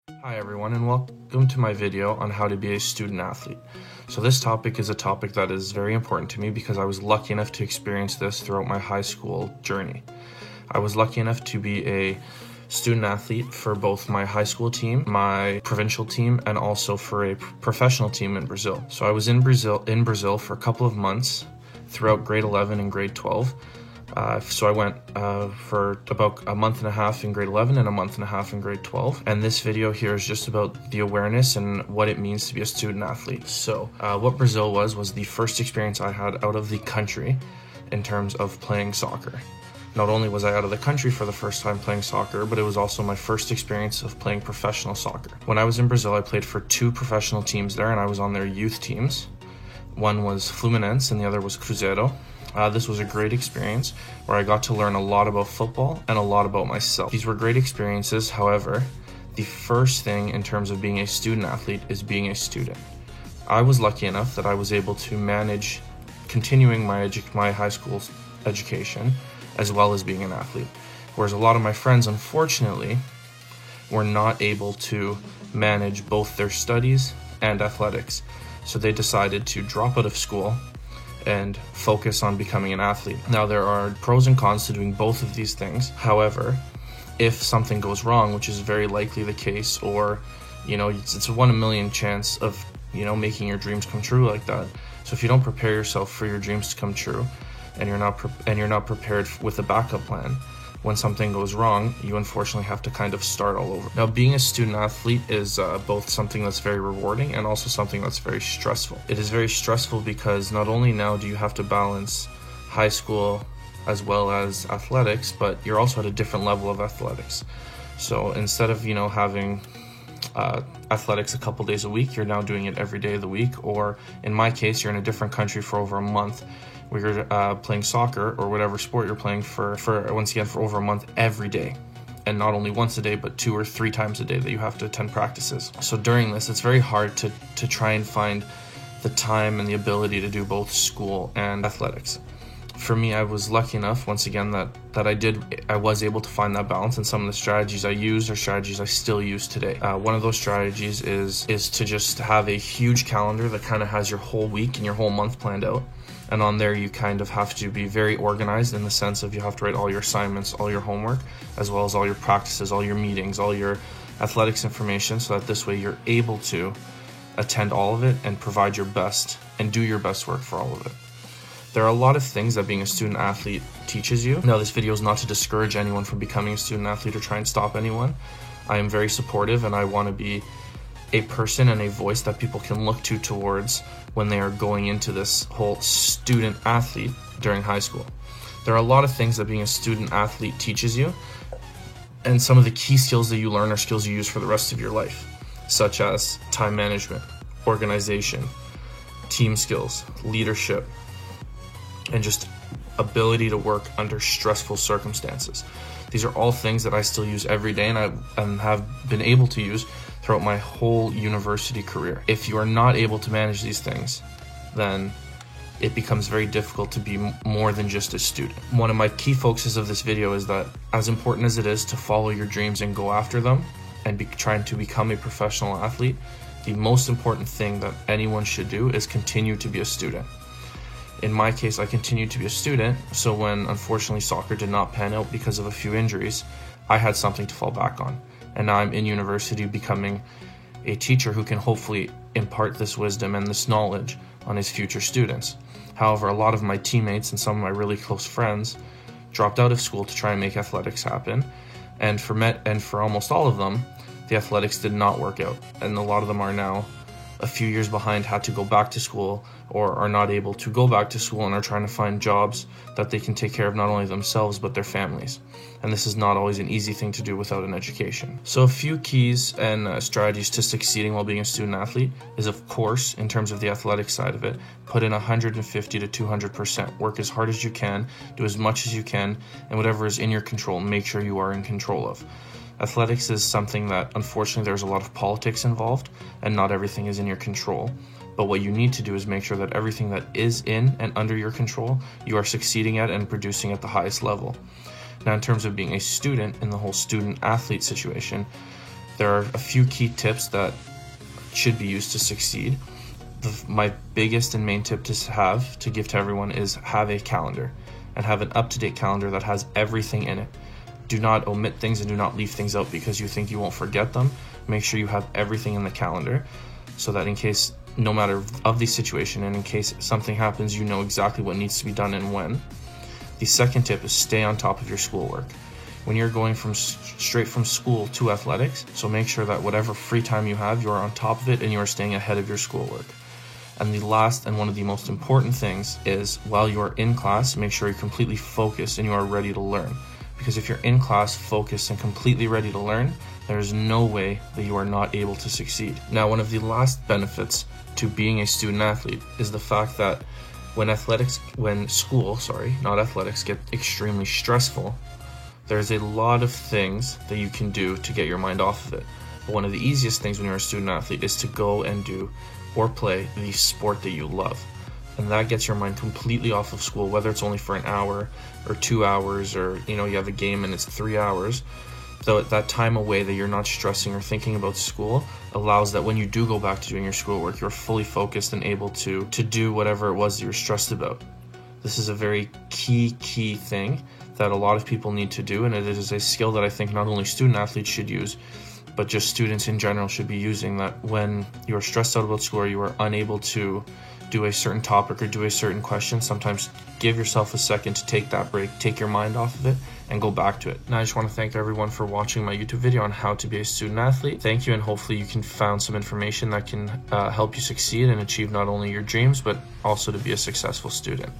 Hi everyone, and welcome to my video on how to be a student athlete. So this topic is a topic that is very important to me because I was lucky enough to experience this throughout my high school journey. I was lucky enough to be a student athlete for both my high school team, my provincial team, and also for a professional team in Brazil. So I was in Brazil for a couple of months throughout grade 11 and grade 12. So I went for about a month and a half in grade 11 and a month and a half in grade 12. And this video here is just about the awareness and what it means to be a student athlete. So what Brazil was the first experience I had out of the country in terms of playing soccer. Not only was I out of the country for the first time playing soccer, but it was also my first experience of playing professional soccer. When I was in Brazil, I played for two professional teams there, and I was on their youth teams. One was Fluminense and the other was Cruzeiro. This was a great experience where I got to learn a lot about football and a lot about myself. These were great experiences. However, the first thing in terms of being a student athlete is being a student. I was lucky enough that I was able to manage continuing my high school education as well as being an athlete. Whereas a lot of my friends, unfortunately, were not able to manage both their studies and athletics. So they decided to drop out of school and focus on becoming an athlete. Now, there are pros and cons to doing both of these things. However, if something goes wrong, which is very likely the case, or it's a 1 in a million chance of making your dreams come true like that. So if you don't prepare yourself for your dreams to come true, and you're not prepared with a backup plan, when something goes wrong, you unfortunately have to kind of start all over. Now, being a student athlete is both something that's very rewarding and also something that's very stressful. It is very stressful because not only now do you have to balance high school as well as athletics, but you're also at a different level of athletics. So instead of having athletics a couple days a week, you're now doing it every day of the week, or in my case, you're in a different country for over a month, where you're playing soccer or whatever sport you're playing for over a month every day. And not only once a day, but 2 or 3 times a day that you have to attend practices. So during this, it's very hard to try and find the time and the ability to do both school and athletics. For me, I was lucky enough, once again, that I was able to find that balance, and some of the strategies I used are strategies I still use today. One of those strategies is to just have a huge calendar that kind of has your whole week and your whole month planned out. And on there, you kind of have to be very organized in the sense of you have to write all your assignments, all your homework, as well as all your practices, all your meetings, all your athletics information, so that this way you're able to attend all of it and provide your best and do your best work for all of it. There are a lot of things that being a student athlete teaches you. Now, this video is not to discourage anyone from becoming a student athlete or try and stop anyone. I am very supportive, and I want to be a person and a voice that people can look towards when they are going into this whole student athlete during high school. There are a lot of things that being a student athlete teaches you, and some of the key skills that you learn are skills you use for the rest of your life, such as time management, organization, team skills, leadership, and just ability to work under stressful circumstances. These are all things that I still use every day, and I have been able to use throughout my whole university career. If you are not able to manage these things, then it becomes very difficult to be more than just a student. One of my key focuses of this video is that, as important as it is to follow your dreams and go after them and trying to become a professional athlete, the most important thing that anyone should do is continue to be a student. In my case, I continued to be a student, so when unfortunately soccer did not pan out because of a few injuries, I had something to fall back on. And now I'm in university becoming a teacher who can hopefully impart this wisdom and this knowledge on his future students. However, a lot of my teammates and some of my really close friends dropped out of school to try and make athletics happen. And for almost all of them, the athletics did not work out. And a lot of them are now a few years behind, had to go back to school, or are not able to go back to school and are trying to find jobs that they can take care of not only themselves but their families. And this is not always an easy thing to do without an education. So a few keys and strategies to succeeding while being a student athlete is, of course, in terms of the athletic side of it, put in 150 to 200%. Work as hard as you can, do as much as you can, and whatever is in your control, make sure you are in control of. Athletics is something that, unfortunately, there's a lot of politics involved, and not everything is in your control. But what you need to do is make sure that everything that is in and under your control, you are succeeding at and producing at the highest level. Now, in terms of being a student in the whole student-athlete situation, There are a few key tips that should be used to succeed. My biggest and main tip to give to everyone is have a calendar, and have an up-to-date calendar that has everything in it. Do not omit things and do not leave things out because you think you won't forget them. Make sure you have everything in the calendar so that in case, no matter of the situation, and in case something happens, you know exactly what needs to be done and when. The second tip is stay on top of your schoolwork. When you're going straight from school to athletics, so make sure that whatever free time you have, you are on top of it and you are staying ahead of your schoolwork. And the last and one of the most important things is while you are in class, make sure you're completely focused and you are ready to learn. Because if you're in class, focused and completely ready to learn, there is no way that you are not able to succeed. Now, one of the last benefits to being a student athlete is the fact that when school, not athletics, get extremely stressful, there's a lot of things that you can do to get your mind off of it. But one of the easiest things when you're a student athlete is to go and do or play the sport that you love. And that gets your mind completely off of school, whether it's only for an hour or 2 hours, or you have a game and it's 3 hours. So that time away that you're not stressing or thinking about school allows that when you do go back to doing your schoolwork, you're fully focused and able to do whatever it was that you're stressed about. This is a very key thing that a lot of people need to do, and it is a skill that I think not only student athletes should use, but just students in general should be using, that when you're stressed out about school or you are unable to do a certain topic or do a certain question, sometimes give yourself a second to take that break, take your mind off of it, and go back to it. Now, I just want to thank everyone for watching my YouTube video on how to be a student athlete. Thank you, and hopefully you can find some information that can help you succeed and achieve not only your dreams, but also to be a successful student.